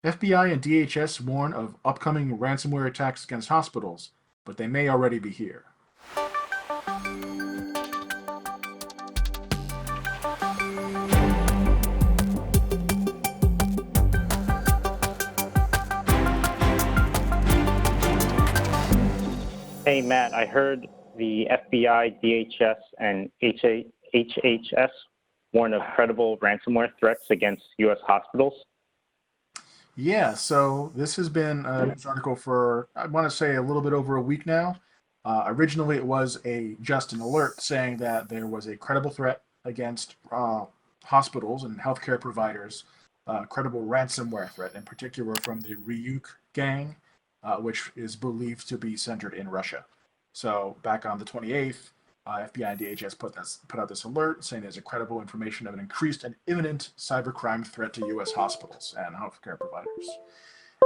FBI and DHS warn of upcoming ransomware attacks against hospitals, but they may already be here. Hey, Matt, I heard the FBI, DHS, and HHS warn of credible ransomware threats against U.S. hospitals. Yeah, so this has been a news article for, I want to say, a little bit over a week now. Originally, it was just an alert saying that there was a credible threat against hospitals and healthcare providers, credible ransomware threat, in particular from the Ryuk gang, which is believed to be centered in Russia. So back on the 28th, FBI and DHS put out this alert saying there's a credible information of an increased and imminent cybercrime threat to U.S. hospitals and healthcare providers.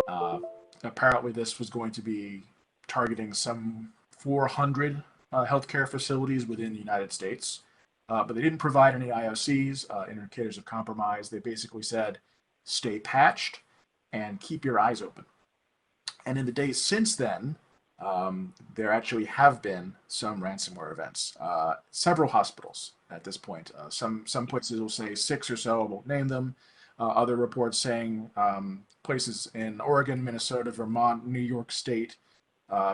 Uh, Apparently, this was going to be targeting some 400 healthcare facilities within the United States, but they didn't provide any IOCs, indicators of compromise. They basically said, stay patched and keep your eyes open. And in the days since then, there actually have been some ransomware events. Several hospitals at this point. Some places will say six or so. I won't name them. Other reports saying places in Oregon, Minnesota, Vermont, New York State,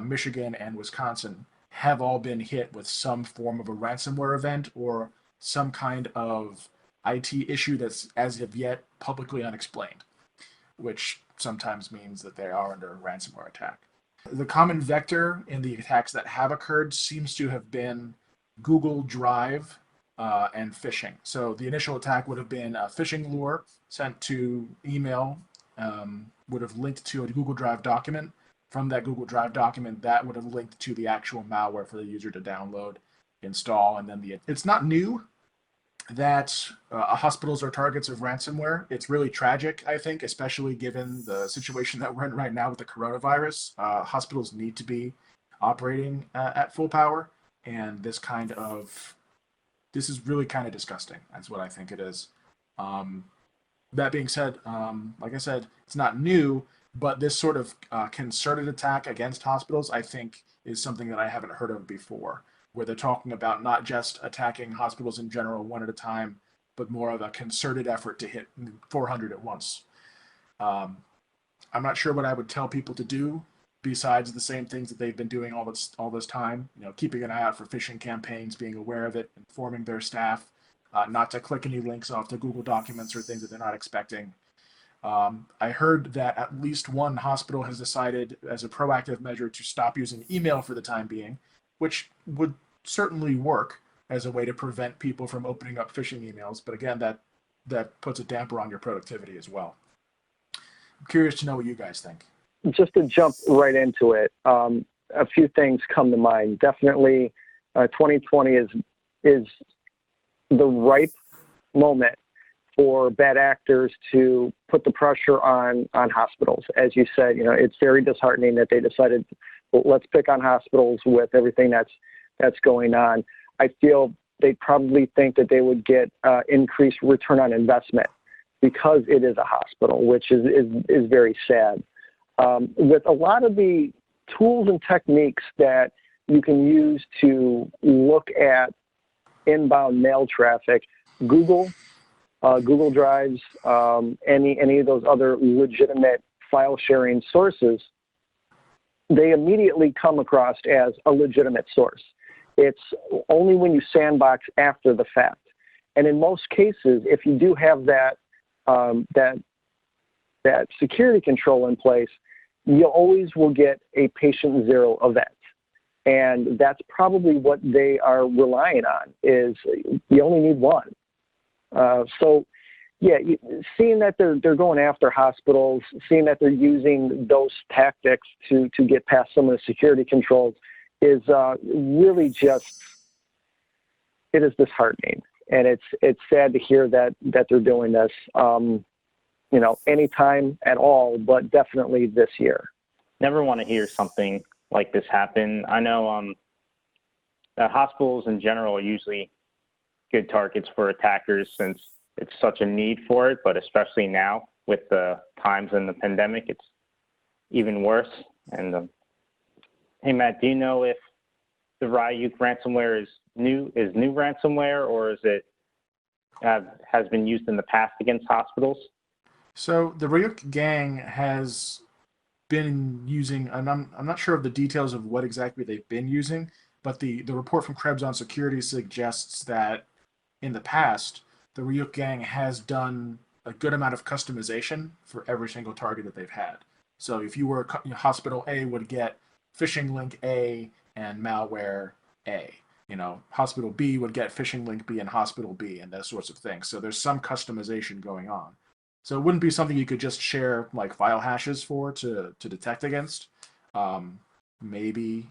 Michigan, and Wisconsin have all been hit with some form of a ransomware event or some kind of IT issue that's as of yet publicly unexplained, which sometimes means that they are under a ransomware attack. The common vector in the attacks that have occurred seems to have been Google Drive and phishing. So the initial attack would have been a phishing lure sent to email, would have linked to a Google Drive document. From that Google Drive document, that would have linked to the actual malware for the user to download, install, and then it's not new that hospitals are targets of ransomware. It's really tragic, I think, especially given the situation that we're in right now with the coronavirus. Hospitals need to be operating at full power, and this is really kind of disgusting. That's what I think it is. That being said, like I said, it's not new, but this sort of concerted attack against hospitals, I think, is something that I haven't heard of before, where they're talking about not just attacking hospitals in general one at a time, but more of a concerted effort to hit 400 at once. Um, I'm not sure what I would tell people to do besides the same things that they've been doing all this time. Keeping an eye out for phishing campaigns, being aware of it, informing their staff, not to click any links off to Google Documents or things that they're not expecting. I heard that at least one hospital has decided, as a proactive measure, to stop using email for the time being, which would certainly work as a way to prevent people from opening up phishing emails. But again, that puts a damper on your productivity as well. I'm curious to know what you guys think. Just to jump right into it, a few things come to mind. Definitely, 2020 is the ripe moment for bad actors to put the pressure on hospitals. As you said, it's very disheartening that they decided, well, let's pick on hospitals with everything that's going on. I feel they probably think that they would get increased return on investment because it is a hospital, which is very sad. With a lot of the tools and techniques that you can use to look at inbound mail traffic, Google Drives, any of those other legitimate file sharing sources, they immediately come across as a legitimate source. It's only when you sandbox after the fact. And in most cases, if you do have that security control in place, you always will get a patient zero event. And that's probably what they are relying on, is you only need one. So, yeah, seeing that they're going after hospitals, seeing that they're using those tactics to get past some of the security controls is really just, it is disheartening. And it's sad to hear that they're doing this, anytime at all, but definitely this year. Never want to hear something like this happen. I know that hospitals in general are usually good targets for attackers since it's such a need for it, but especially now with the times and the pandemic, it's even worse. And hey, Matt, do you know if the Ryuk ransomware is new ransomware, or is it has been used in the past against hospitals? So the Ryuk gang has been using, and I'm not sure of the details of what exactly they've been using, but the report from Krebs on security suggests that in the past, the Ryuk gang has done a good amount of customization for every single target that they've had. So if you were hospital A would get phishing link A and malware A. Hospital B would get phishing link B and hospital B and those sorts of things. So there's some customization going on. So it wouldn't be something you could just share like file hashes for to detect against. Maybe,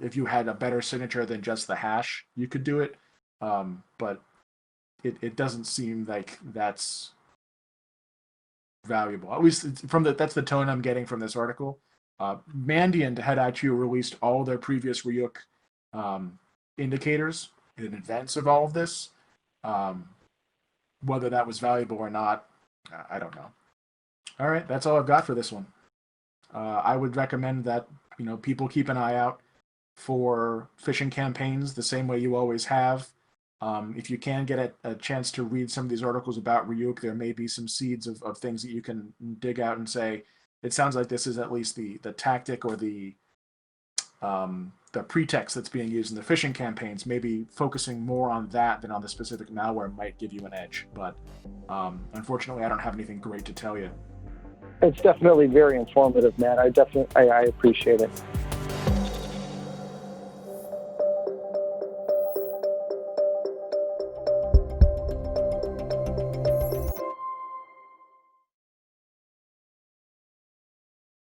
if you had a better signature than just the hash, you could do it. But it doesn't seem like that's valuable. At least that's the tone I'm getting from this article. Mandiant had actually released all their previous Ryuk indicators in advance of all of this. Whether that was valuable or not, I don't know. All right, that's all I've got for this one. I would recommend that people keep an eye out for phishing campaigns the same way you always have. If you can get a chance to read some of these articles about Ryuk, there may be some seeds of things that you can dig out and say, it sounds like this is at least the tactic or the pretext that's being used in the phishing campaigns. Maybe focusing more on that than on the specific malware might give you an edge. But unfortunately, I don't have anything great to tell you. It's definitely very informative, Matt. I appreciate it.